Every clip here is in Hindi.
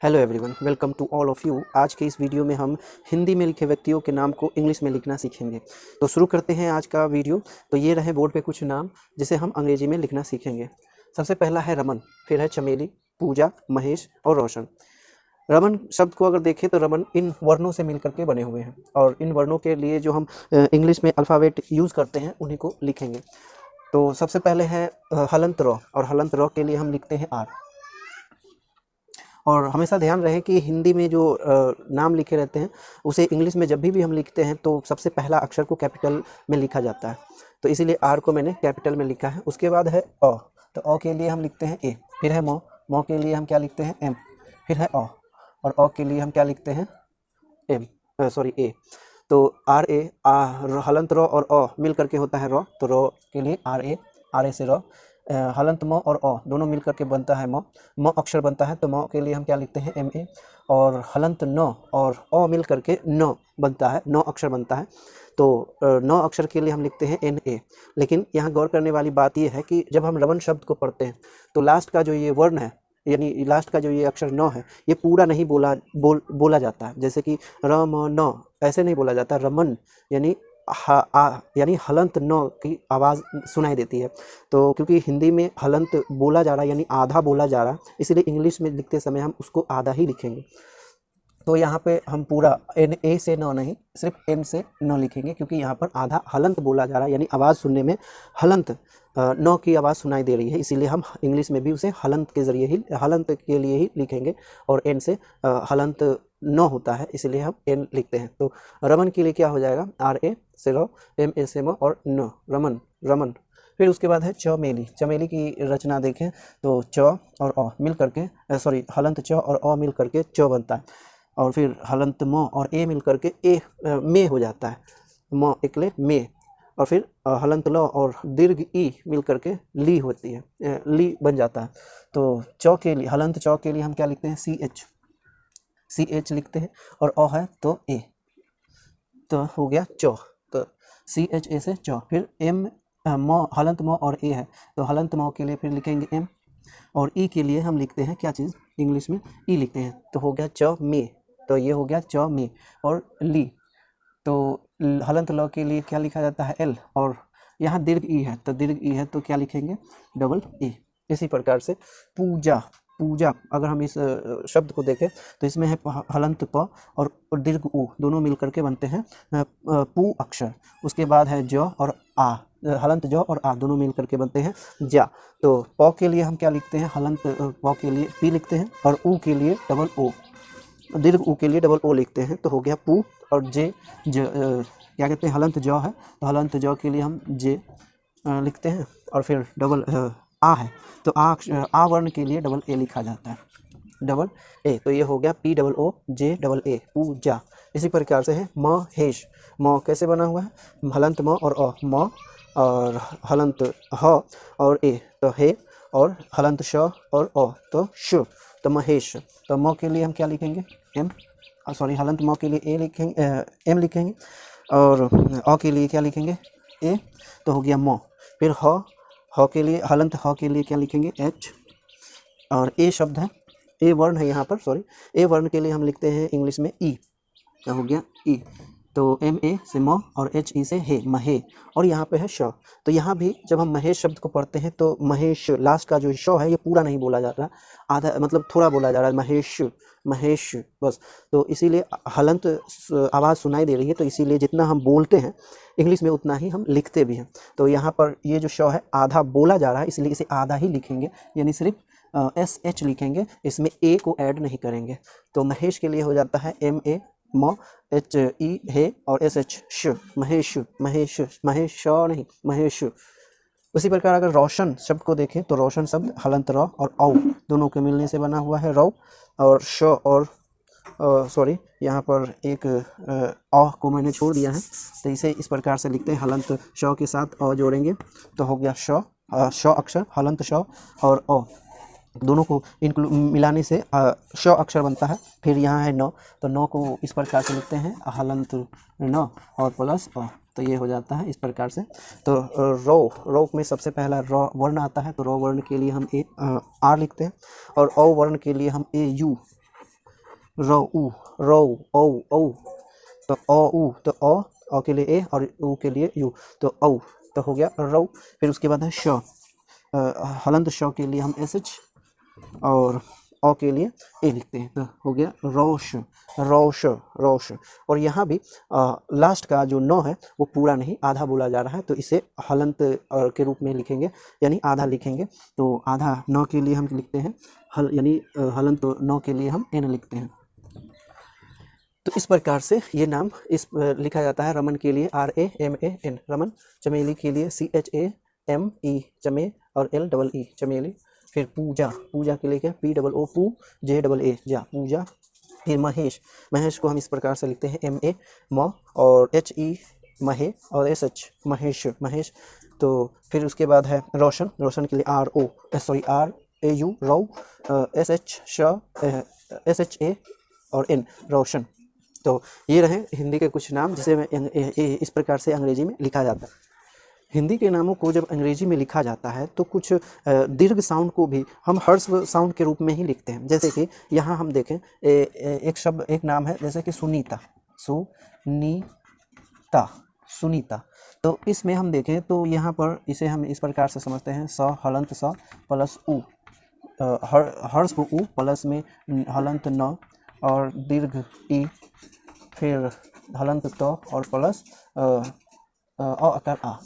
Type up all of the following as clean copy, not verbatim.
Hello everyone, welcome to all of you. आज के इस वीडियो में हम हिंदी में लिखे व्यक्तियों के नाम को इंग्लिश में लिखना सीखेंगे। तो शुरू करते हैं आज का वीडियो। तो ये रहे बोर्ड पे कुछ नाम जिसे हम अंग्रेजी में लिखना सीखेंगे। सबसे पहला है रमन, फिर है चमेली, पूजा, महेश और रोशन। रमन शब्द को अगर देखें तो रमन इन वर्णों से मिल करके बने हुए हैं और इन वर्णों के लिए जो हम इंग्लिश में अल्फ़ाबेट यूज़ करते हैं उन्हीं को लिखेंगे। तो सबसे पहले है हलंत रॉ, और हलंत रॉ के लिए हम लिखते हैं आर। और हमेशा ध्यान रहे कि हिंदी में जो नाम लिखे रहते हैं उसे इंग्लिश में जब भी हम लिखते हैं तो सबसे पहला अक्षर को कैपिटल में लिखा जाता है। तो इसीलिए आर को मैंने कैपिटल में लिखा है। उसके बाद है अ, तो अ के लिए हम लिखते हैं ए। फिर है मौ, मौ के लिए हम क्या लिखते हैं एम। फिर है अ, और अ के लिए हम क्या लिखते हैं एम, सॉरी ए। तो आर ए, हलंत रॉ और अ मिल करके होता है रॉ, तो रॉ के लिए आर ए से रॉ। हलंत म और अ दोनों मिल करके बनता है म अक्षर बनता है, तो म के लिए हम क्या लिखते हैं एम ए। और हलंत न और अ मिल करके न बनता है, नौ अक्षर बनता है, तो नौ अक्षर के लिए हम लिखते हैं एन ए। लेकिन यहाँ गौर करने वाली बात यह है कि जब हम रमन शब्द को पढ़ते हैं तो लास्ट का जो ये वर्ण है, यानी लास्ट का जो ये अक्षर न है, ये पूरा नहीं बोला जाता है। जैसे कि र म न ऐसे नहीं बोला जाता, रमन यानी यानी हलंत न की आवाज़ सुनाई देती है। तो क्योंकि हिंदी में हलंत बोला जा रहा है यानी आधा बोला जा रहा है, इसलिए इंग्लिश में लिखते समय हम उसको आधा ही लिखेंगे। तो यहाँ पे हम पूरा एन ए से न नहीं, सिर्फ एन से न लिखेंगे, क्योंकि यहाँ पर आधा हलंत बोला जा रहा है, यानी आवाज़ सुनने में हलंत न की आवाज़ सुनाई दे रही है, इसीलिए हम इंग्लिश में भी उसे हलंत के ज़रिए ही, हलंत के लिए ही लिखेंगे। और एन से हलंत न होता है, इसलिए हम एन लिखते हैं। तो रमन के लिए क्या हो जाएगा, आर ए से र, एम ए से म और न, रमन, रमन। फिर उसके बाद है चमेली। चमेली की रचना देखें तो च और अ मिल करके, सॉरी हलंत च और अ मिल करके च बनता है, और फिर हलंत म और ए मिल करके में हो जाता है, म एकले में। और फिर हलंत ल और दीर्घ ई मिल करके ली होती है, ली बन जाता है। तो च के लिए, हलंत च के लिए हम क्या लिखते हैं सी एच लिखते हैं, और अ है तो ए, तो हो गया च। तो सी एच ए से च। फिर एम, म, हलंत म और ए है, तो हलंत म के लिए फिर लिखेंगे एम, और ई के लिए हम लिखते हैं क्या चीज़, इंग्लिश में ई लिखते हैं, तो हो गया च में। तो ये हो गया च में। और ली, तो हलंत ल के लिए क्या लिखा जाता है एल, और यहाँ दीर्घ ई है, तो दीर्घ ई है तो क्या लिखेंगे डबल ई। इसी प्रकार से पूजा, पूजा अगर हम इस शब्द को देखें तो इसमें है हलंत प और दीर्घ उ दोनों मिल करके बनते हैं पू अक्षर। उसके बाद है ज और आ, हलंत ज और आ दोनों मिल करके बनते हैं जा। तो प के लिए हम क्या लिखते हैं, हलंत प के लिए पी लिखते हैं, और ऊ के लिए डबल ओ, दीर्घ ऊ के लिए डबल ओ लिखते हैं, तो हो गया पू। और जे क्या कहते हैं, हलंत ज है, तो हलंत ज के लिए हम जे लिखते हैं, और फिर डबल आ है, तो आ वर्ण के लिए डबल ए लिखा जाता है, डबल ए। तो ये हो गया P double O J double A, Pooja. इसी प्रकार से है महेश। म कैसे बना हुआ है, हलंत म और अ, म और हलंत ह और ए तो हे, और हलंत श और अ तो श, तो महेश। तो म के लिए हम क्या लिखेंगे एम, सॉरी हलंत म के लिए ए लिखेंगे, एम लिखेंगे, और अ के लिए क्या लिखेंगे ए, तो हो गया म। फिर ह के लिए, हलंत ह के लिए क्या लिखेंगे एच, और ए शब्द है, ए वर्ण है यहाँ पर, सॉरी ए वर्ण के लिए हम लिखते हैं इंग्लिश में ई, क्या हो गया ई। तो एम ए से म और एच ई से हे, महे। और यहाँ पे है श। तो यहाँ भी जब हम महेश शब्द को पढ़ते हैं तो महेश लास्ट का जो श है ये पूरा नहीं बोला जा रहा, आधा मतलब थोड़ा बोला जा रहा है, महेश, महेश बस। तो इसीलिए हलंत आवाज़ सुनाई दे रही है, तो इसीलिए जितना हम बोलते हैं इंग्लिश में उतना ही हम लिखते भी हैं। तो यहाँ पर ये जो श है आधा बोला जा रहा है, इसलिए इसे आधा ही लिखेंगे, यानी सिर्फ एस एच लिखेंगे, इसमें ए को ऐड नहीं करेंगे। तो महेश के लिए हो जाता है एम ए म, एच ई हे, और एस एच श, महेश, महेश, महेश नहीं महेश। उसी प्रकार अगर रोशन शब्द को देखें तो रोशन शब्द हलंत र और औ दोनों के मिलने से बना हुआ है रौ, और श और सॉरी यहाँ पर एक अ को मैंने छोड़ दिया है, तो इसे इस प्रकार से लिखते हैं, हलंत श के साथ अ जोड़ेंगे तो हो गया श अक्षर, हलंत श और अ दोनों को मिलाने से श अक्षर बनता है। फिर यहाँ है न, तो न को इस प्रकार से लिखते हैं हलंत न और प्लस अ, तो ये हो जाता है इस प्रकार से। तो रो में सबसे पहला र वर्ण आता है, तो र वर्ण के लिए हम ए आर लिखते हैं, और औ वर्ण के लिए हम ए यू, रौ ऊ, रौ औ औ, तो ऊ, तो अ के लिए ए और ऊ के लिए यू, तो औ, तो हो गया रौ। फिर उसके बाद है श, हलंत श के लिए हम एस एच और अ के लिए ए लिखते हैं, तो हो गया रोश, रोश, रोश। और यहाँ भी लास्ट का जो न है वो पूरा नहीं, आधा बोला जा रहा है, तो इसे हलंत के रूप में लिखेंगे, यानी आधा लिखेंगे। तो आधा न के लिए हम लिखते हैं हल, यानी हलंत न के लिए हम एन लिखते हैं। तो इस प्रकार से ये नाम लिखा जाता है। रमन के लिए RAMAN, रमन। चमेली के लिए CHAME, चमे, और LEE, चमेली। फिर पूजा, पूजा के लिए क्या, POO, पू, JAA, जा, पूजा। फिर महेश, महेश को हम इस प्रकार से लिखते हैं MA, म, और HE, महे, और SH, महेश, महेश। तो फिर उसके बाद है रोशन, रोशन के लिए RAU, रौ, SH, SHA और N, रोशन। तो ये रहे हिंदी के कुछ नाम जिसे इस प्रकार से अंग्रेजी में लिखा जाता है। हिंदी के नामों को जब अंग्रेजी में लिखा जाता है तो कुछ दीर्घ साउंड को भी हम हर्स्व साउंड के रूप में ही लिखते हैं। जैसे कि यहाँ हम देखें एक शब्द, एक नाम है जैसे कि सुनीता, सुनीता, सुनीता। तो इसमें हम देखें तो यहाँ पर इसे हम इस प्रकार से समझते हैं, स हलंत स प्लस उ, हर्स्व उ प्लस में हलंत न और दीर्घ ई, फिर हलंत त और प्लस अकार आ।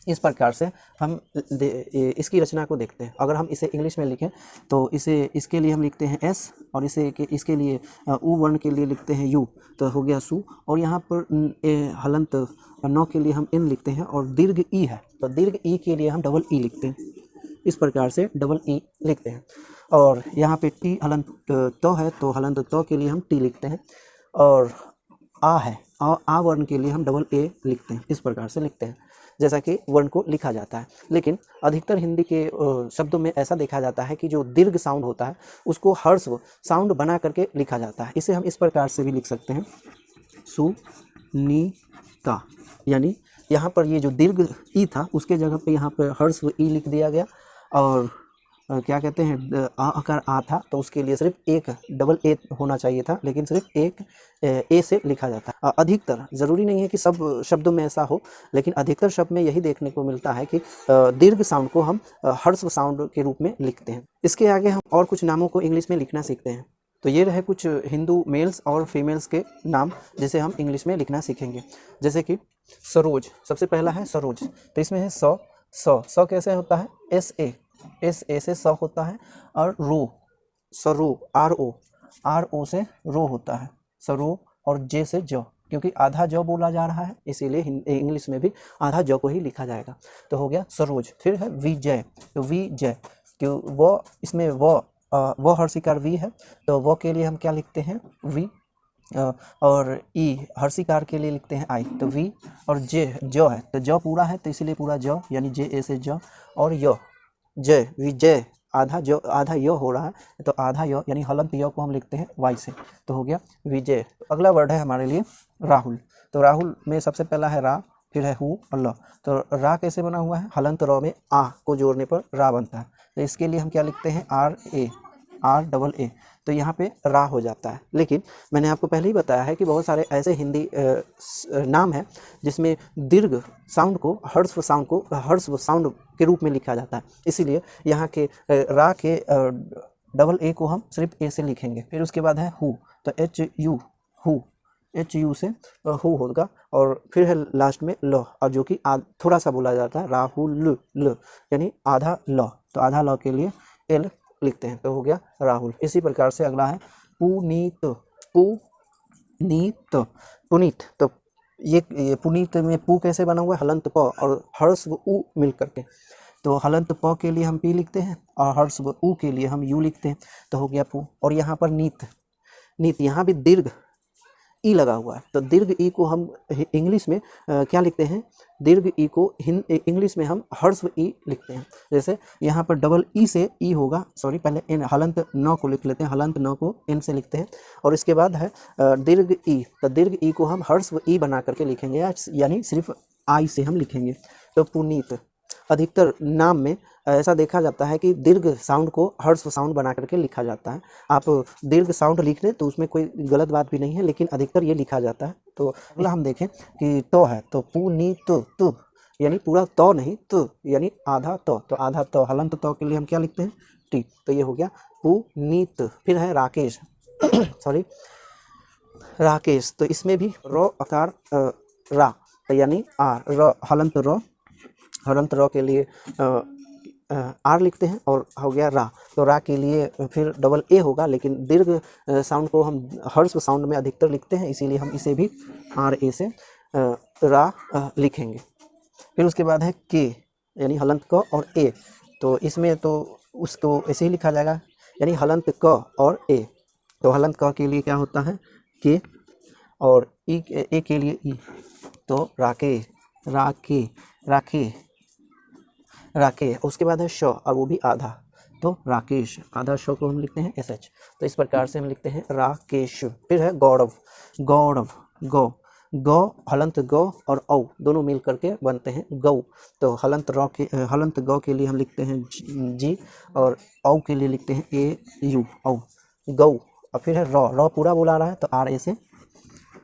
इस प्रकार से हम इसकी रचना को देखते हैं। अगर हम इसे इंग्लिश में लिखें तो इसके लिए हम लिखते हैं एस, और इसके लिए उ वर्ण के लिए लिखते हैं यू, तो हो गया सु। और यहाँ पर हलंत न के लिए हम इन लिखते हैं, और दीर्घ ई है तो दीर्घ ई के लिए हम डबल ई लिखते हैं। इस प्रकार से डबल ई लिखते हैं। और यहाँ पे टी हलंत तो है तो हलंत तो के लिए हम टी लिखते हैं। और आ है, आ वर्ण के लिए हम डबल ए लिखते हैं। इस प्रकार से लिखते हैं जैसा कि वर्ण को लिखा जाता है। लेकिन अधिकतर हिंदी के शब्दों में ऐसा देखा जाता है कि जो दीर्घ साउंड होता है उसको हर्स्व साउंड बना करके लिखा जाता है। इसे हम इस प्रकार से भी लिख सकते हैं, सुनीता, यानी यहाँ पर ये जो दीर्घ ई था उसके जगह पे यहाँ पर हर्स्व ई लिख दिया गया। और क्या कहते हैं, अगर आ था तो उसके लिए सिर्फ एक डबल ए होना चाहिए था, लेकिन सिर्फ एक ए से लिखा जाता है। अधिकतर, ज़रूरी नहीं है कि सब शब्दों में ऐसा हो, लेकिन अधिकतर शब्द में यही देखने को मिलता है कि दीर्घ साउंड को हम हर्स्व साउंड के रूप में लिखते हैं। इसके आगे हम और कुछ नामों को इंग्लिश में लिखना सीखते हैं। तो ये रहे कुछ हिंदू मेल्स और फीमेल्स के नाम जिसे हम इंग्लिश में लिखना सीखेंगे। जैसे कि सरोज, सबसे पहला है सरोज, तो इसमें है स कैसे होता है, एस ए से स होता है। और रो, सरो, आर ओ से रो होता है, सरो। और जे से ज, क्योंकि आधा ज बोला जा रहा है इसीलिए इंग्लिश में भी आधा ज को ही लिखा जाएगा, तो हो गया सरोज। फिर है विजय, तो विजय, क्यों वो इसमें वो हर्षिकार वी है, तो वो के लिए हम क्या लिखते हैं, वी। और ई हर्षिकार के लिए लिखते हैं आई, तो वी। और जे जो है तो जो पूरा है तो इसीलिए पूरा जो, यानी जे ए से जो। और यो, जय, विजय, आधा यो हो रहा है तो आधा यो यानी हलंत यो को हम लिखते हैं वाई से, तो हो गया विजय। तो अगला वर्ड है हमारे लिए राहुल, तो राहुल में सबसे पहला है रा, फिर है हु और ल। तो रा कैसे बना हुआ है, हलंत र में आ को जोड़ने पर रा बनता है, तो इसके लिए हम क्या लिखते हैं, आर डबल ए, तो यहाँ पे रा हो जाता है। लेकिन मैंने आपको पहले ही बताया है कि बहुत सारे ऐसे हिंदी नाम हैं जिसमें दीर्घ साउंड को हर्स्व साउंड के रूप में लिखा जाता है, इसीलिए यहाँ के रा के डबल ए को हम सिर्फ ए से लिखेंगे। फिर उसके बाद है हु, तो एच यू से हु होगा। और फिर है लास्ट में ल, और जो कि थोड़ा सा बोला जाता है, राहुल ल, यानी आधा ल, तो आधा ल के लिए एल लिखते हैं, तो हो गया राहुल। इसी प्रकार से अगला है पुनीत, पुनीत, तो ये पुनीत में पू कैसे बना हुआ है, हलंत प और हर्स्व उ मिल करके, तो हलंत प के लिए हम पी लिखते हैं और हर्स्व उ के लिए हम यू लिखते हैं, तो हो गया पू। और यहाँ पर नीत, यहाँ भी दीर्घ ई लगा हुआ है, तो दीर्घ ई को हम इंग्लिश में क्या लिखते हैं, दीर्घ ई को इंग्लिश में हम हर्स्व ई लिखते हैं। जैसे यहाँ पर डबल ई से ई होगा, सॉरी पहले एन, हलंत न को लिख लेते हैं, हलंत न को एन से लिखते हैं। और इसके बाद है दीर्घ ई, तो दीर्घ ई को हम हर्स्व ई बना करके लिखेंगे, यानी सिर्फ आई से हम लिखेंगे, तो पुनीत। अधिकतर नाम में ऐसा देखा जाता है कि दीर्घ साउंड को हर्ष साउंड बना करके लिखा जाता है। आप दीर्घ साउंड लिख लें तो उसमें कोई गलत बात भी नहीं है, लेकिन अधिकतर ये लिखा जाता है। तो अगला हम देखें कि तो है, तो पू नी तु यानी पूरा तो नहीं, तु यानी आधा तो आधा तो हलंत तो के लिए हम क्या लिखते हैं, टी। तो ये हो गया पुनीत। फिर है राकेश सॉरी राकेश, तो इसमें भी रो आकार रा यानी आर, र हलंत र के लिए आर लिखते हैं और हो गया रा। तो रा के लिए फिर डबल ए होगा, लेकिन दीर्घ साउंड को हम हर्ष साउंड में अधिकतर लिखते हैं, इसीलिए हम इसे भी आर ए से रा लिखेंगे। फिर उसके बाद है के यानी हलंत क और ए, तो इसमें तो उसको ऐसे ही लिखा जाएगा यानी हलंत क और ए। तो हलंत क के लिए क्या होता है के, और ई ए के लिए ई, तो राके राके राके राके। उसके बाद है श और वो भी आधा, तो राकेश, आधा श को हम लिखते हैं एस एच। तो इस प्रकार से हम लिखते हैं राकेश। फिर है गौरव, गौरव गौ, गौ हलंत गौ और औ दोनों मिल करके बनते हैं गौ। तो हलंत गौ के लिए हम लिखते हैं जी, और औ के लिए लिखते हैं ए यू, औ गौ। और फिर है र पूरा बुला रहा है तो आर ए से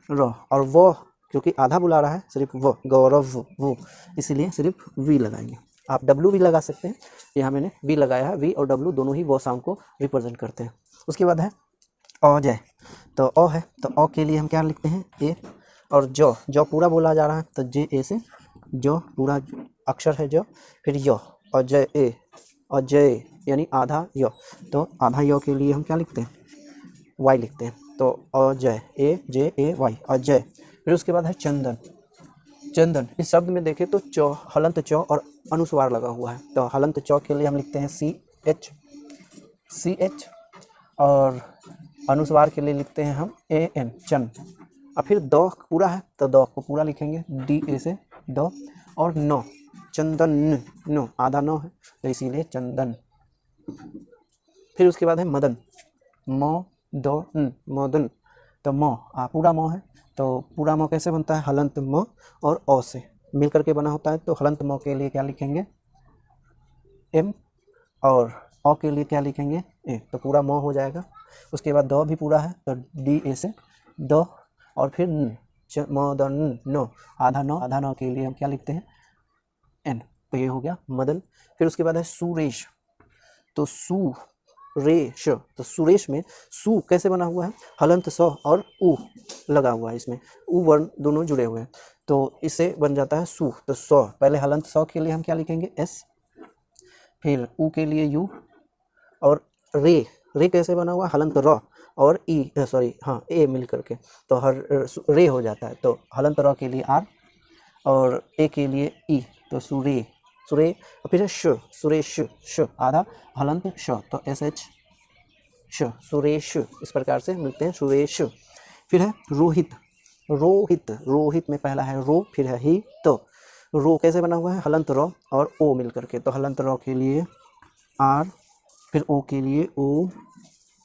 र, और वो क्योंकि आधा बुला रहा है सिर्फ वो, गौरव वो, इसीलिए सिर्फ वी लगाएंगे। आप डब्लू भी लगा सकते हैं, यहाँ मैंने वी लगाया है। वी और डब्लू दोनों ही वो साउंड को रिप्रेजेंट करते हैं। उसके बाद है अजय, तो अ है तो अ के लिए हम क्या लिखते हैं ए, और जो पूरा बोला जा रहा है तो जे ए से, जो पूरा अक्षर है जो, फिर य अजय ए, अजय यानी आधा य, तो आधा य के लिए हम क्या लिखते हैं वाई लिखते हैं। तो अजय ए जे ए वाई, अजय। फिर उसके बाद है चंदन, चंदन इस शब्द में देखें तो चौ हलंत चौ और अनुस्वार लगा हुआ है, तो हलंत चौ के लिए हम लिखते हैं सी एच, और अनुस्वार के लिए लिखते हैं हम ए एन, चन। और फिर द पूरा है तो द को पूरा लिखेंगे डी ए से द, और नो चंदन, नो आधा नो है तो इसीलिए चंदन। फिर उसके बाद है मदन, मो दो मदन, तो मो पूरा मो है, तो पूरा मो कैसे बनता है हलंत म और ओ से मिल करके बना होता है। तो हलंत मो के लिए क्या लिखेंगे एम, और ओ के लिए क्या लिखेंगे ए, तो पूरा मो हो जाएगा। उसके बाद द भी पूरा है तो डी ए से द, और फिर मदन नो, आधा नो के लिए हम क्या लिखते हैं एन, तो ये हो गया मदन। फिर उसके बाद है सुरेश, तो सुरेश, तो सुरेश में सु कैसे बना हुआ है हलंत स और उ लगा हुआ है, इसमें उ वर्ण दोनों जुड़े हुए हैं, तो इससे बन जाता है सु। तो स पहले हलंत स के लिए हम क्या लिखेंगे एस, फिर उ के लिए यू, और रे कैसे बना हुआ हलंत र और ई सॉरी हाँ ए मिल करके, तो हर रे हो जाता है। तो हलंत र के लिए आर और ए के लिए ई, तो सुरे, फिर है श, सुरेश श आधा हलंत श, तो एस एच श, सुरेश। इस प्रकार से मिलते हैं सुरेश। फिर है रोहित में पहला है रो, फिर है ही, तो रो कैसे बना हुआ है हलंत रो और ओ मिल करके, तो हलंत रो के लिए आर, फिर ओ के लिए ओ,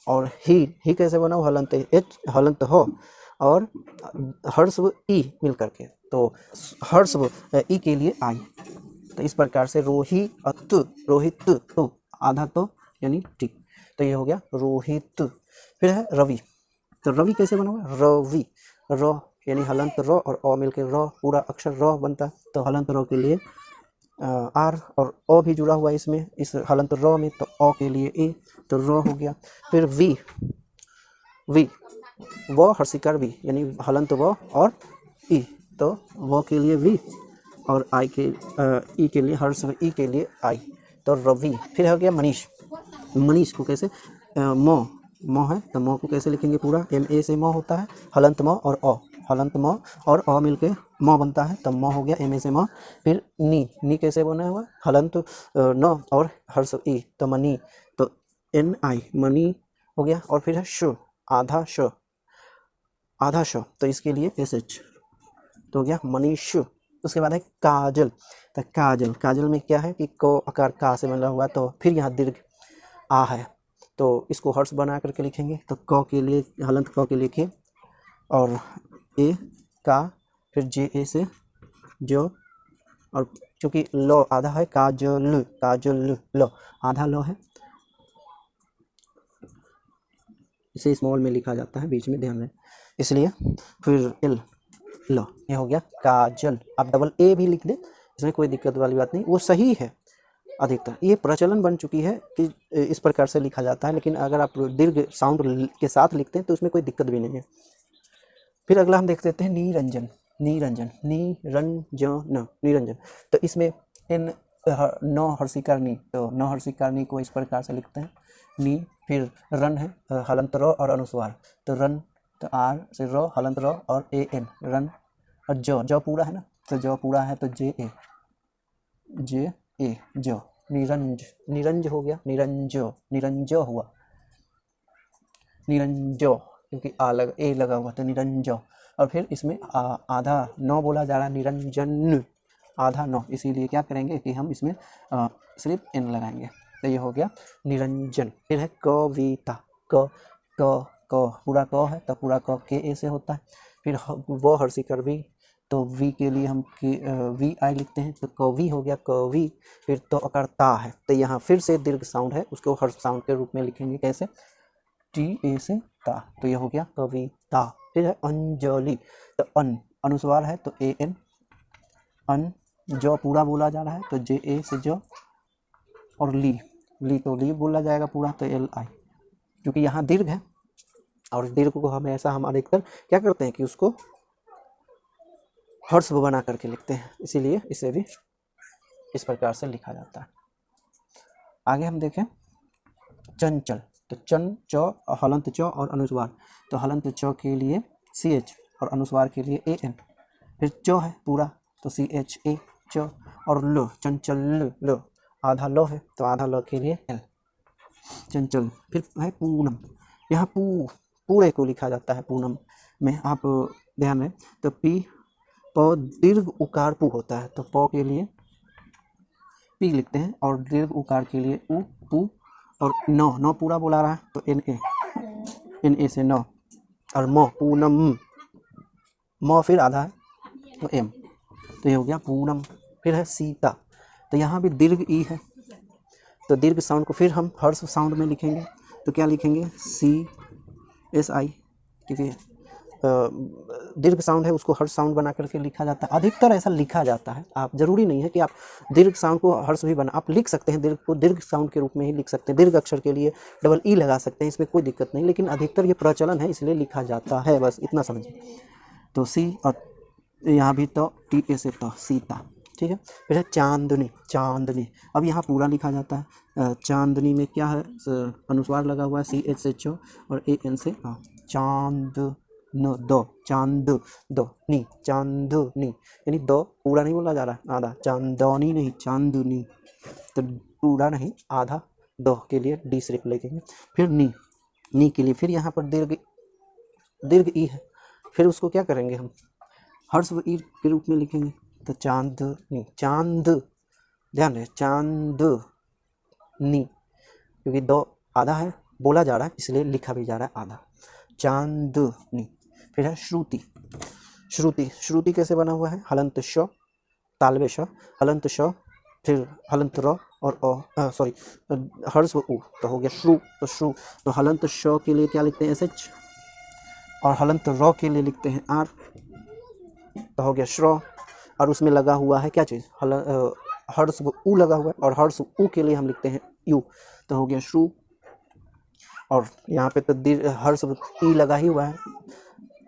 और ही कैसे बना हुआ हलंत एच, हलंत हो और हर्षव ई मिल करके, तो हर्षव ई के लिए आई। तो इस प्रकार से रोहित तो आधा तो यानी टी, तो ये हो गया रोहित। फिर है रवि, तो रवि कैसे बना हुआ रवि, र यानी हलंत र और अ मिलकर र, पूरा अक्षर र बनता है, तो हलंत र के लिए आर और अ भी जुड़ा हुआ है इसमें, इस हलंत र में, तो अ के लिए ए, तो र हो गया। फिर वी व हर्षिकार वी यानी हलंत व और ई, तो व के लिए वी और आई के ई के लिए हर्ष ई के लिए आई, तो रवि। फिर हो गया मनीष को कैसे मो है तो मो को कैसे लिखेंगे पूरा एम ए से मो होता है, हलंत म और अ, हलंत म और अ मिलके म बनता है, तो म हो गया एम ए से म। फिर नी कैसे बना हुआ हलंत न और हर्ष ई, तो मनी, तो एन आई मनी हो गया। और फिर है श, आधा श, तो इसके लिए एस एच, तो हो गया मनीष। उसके बाद है काजल, तो काजल में क्या है कि को आकार का से बना हुआ, तो फिर यहाँ दीर्घ आ है, तो इसको हर्ष बना करके लिखेंगे, तो क के लिए हलंत क के लिखे और ए का, फिर जे ए से जो, और क्योंकि लो आधा है, काजल काजल लो आधा लो है, इसे स्मॉल में लिखा जाता है, बीच में ध्यान रहे इसलिए। फिर एल लो, ये हो गया काजल। आप डबल ए भी लिख दें, इसमें कोई दिक्कत वाली बात नहीं, वो सही है। अधिकतर ये प्रचलन बन चुकी है कि इस प्रकार से लिखा जाता है, लेकिन अगर आप दीर्घ साउंड के साथ लिखते हैं तो उसमें कोई दिक्कत भी नहीं है। फिर अगला हम देख लेते हैं निरंजन। निरंजन निरंजन निरंजन, तो इसमें इन नौ हर्षिकार नी, तो नौ हर्षिकार नी को इस प्रकार से लिखते हैं नी। फिर रन है हलंत र और अनुस्वार, तो रन तो आर से र हलंत र और ए एन रन। और जो पूरा है ना, तो जो पूरा है तो जे ए जो निरंज, निरंज हो गया, निरंजो निरंजो हुआ, निरंजो क्योंकि ए लगा हुआ तो निरंजो। और फिर इसमें आधा नौ बोला जा रहा है, निरंजन आधा नौ, इसीलिए क्या करेंगे कि हम इसमें सिर्फ एन लगाएंगे, तो ये हो गया निरंजन। फिर है कविता, क क क पूरा क है तो पूरा क के ए से होता है। फिर वो हर्षिकर वी, तो वी के लिए हम वी आई लिखते हैं, तो कवि हो गया कवि। फिर तो अकार ता है, तो यहाँ फिर से दीर्घ साउंड है, उसको हर्ष साउंड के रूप में लिखेंगे, कैसे टी ए से ता, तो यह हो गया कविता। फिर है अंजलि, तो अनुस्वार है तो ए एन, अन जो पूरा बोला जा रहा है तो जे ए से जो, और ली तो ली बोला जाएगा पूरा तो एल आई, क्योंकि यहाँ दीर्घ है और दीर्घ को हमेशा हम अधिकतर क्या करते हैं कि उसको हर्ष बना करके लिखते हैं, इसीलिए इसे भी इस प्रकार से लिखा जाता है। आगे हम देखें चंचल, तो चन चौ हलंत चौ और अनुस्वार, तो हलंत चौ के लिए सी एच और अनुस्वार के लिए ए एन। फिर चौ है पूरा तो सी एच ए चौ, और लो चंचल लो आधा लो है तो आधा लो के लिए एल चंचल। फिर है पूनम, यहाँ पूरे को लिखा जाता है पूनम में, आप ध्यान रहे तो पी प दीर्घ उकार पू होता है, तो प के लिए पी लिखते हैं और दीर्घ उकार के लिए उ पू। और नौ पूरा बोला रहा है तो एन ए से नौ, और मो पूनम मो फिर आधा है तो एम, तो ये हो गया पूनम। फिर है सीता, तो यहाँ भी दीर्घ ई है, तो दीर्घ साउंड को फिर हम हर्ष साउंड में लिखेंगे, तो क्या लिखेंगे सी एस आई, क्योंकि दीर्घ साउंड है उसको हर्ष साउंड बना करके लिखा जाता है, अधिकतर ऐसा लिखा जाता है। आप जरूरी नहीं है कि आप दीर्घ साउंड को हर्ष भी बना, आप लिख सकते हैं दीर्घ को दीर्घ साउंड के रूप में ही लिख सकते हैं, दीर्घ अक्षर के लिए डबल ई लगा सकते हैं, इसमें कोई दिक्कत नहीं, लेकिन अधिकतर ये प्रचलन है इसलिए लिखा जाता है, बस इतना समझिए। तो सी और यहाँ भी तो टी ए से तो सीता, ठीक है। फिर है चांदनी, चांदनी अब यहाँ पूरा लिखा जाता है, चांदनी में क्या है अनुस्वार लगा हुआ है सी एच से चो और ए एन से चांद न दो, चांद दो नी चांदनी, यानी दो पूरा नहीं बोला जा रहा है, आधा चांदनी नहीं चांदनी, तो पूरा नहीं आधा दो के लिए डी सिर्फ लिखेंगे। फिर नी के लिए फिर यहाँ पर दीर्घ ई है, फिर उसको क्या करेंगे हम हर्ष ई के रूप में लिखेंगे, तो चांदनी चांद, ध्यान रहे चांदनी, क्योंकि दो आधा है बोला जा रहा है इसलिए लिखा भी जा रहा है आधा, चांदनी। फिर है श्रुति, श्रुति कैसे बना हुआ है हलंत श तालबे श हलंत श, फिर हलंत र और सॉरी हर्ष उ, तो हो गया श्रु, तो श्रु, तो हलंत श के लिए क्या लिखते हैं एस एच और हलंत र के लिए लिखते हैं आर, तो हो गया श्र, और उसमें लगा हुआ है क्या चीज़ हर्ष उ लगा हुआ है, और हर्ष उ के लिए हम लिखते हैं यू, तो हो गया श्रु। और यहाँ पे तो हर्ष ई लगा ही हुआ है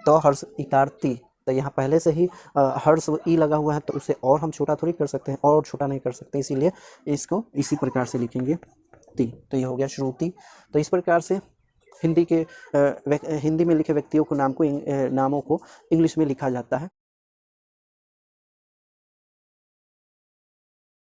तो हर्ष इकार ती, तो यहाँ पहले से ही हर्ष ई लगा हुआ है तो उसे और हम छोटा थोड़ी कर सकते हैं, और छोटा नहीं कर सकते, इसीलिए इसको इसी प्रकार से लिखेंगे ती, तो ये हो गया श्रुति। तो इस प्रकार से हिंदी में लिखे व्यक्तियों को नामों को इंग्लिश में लिखा जाता है।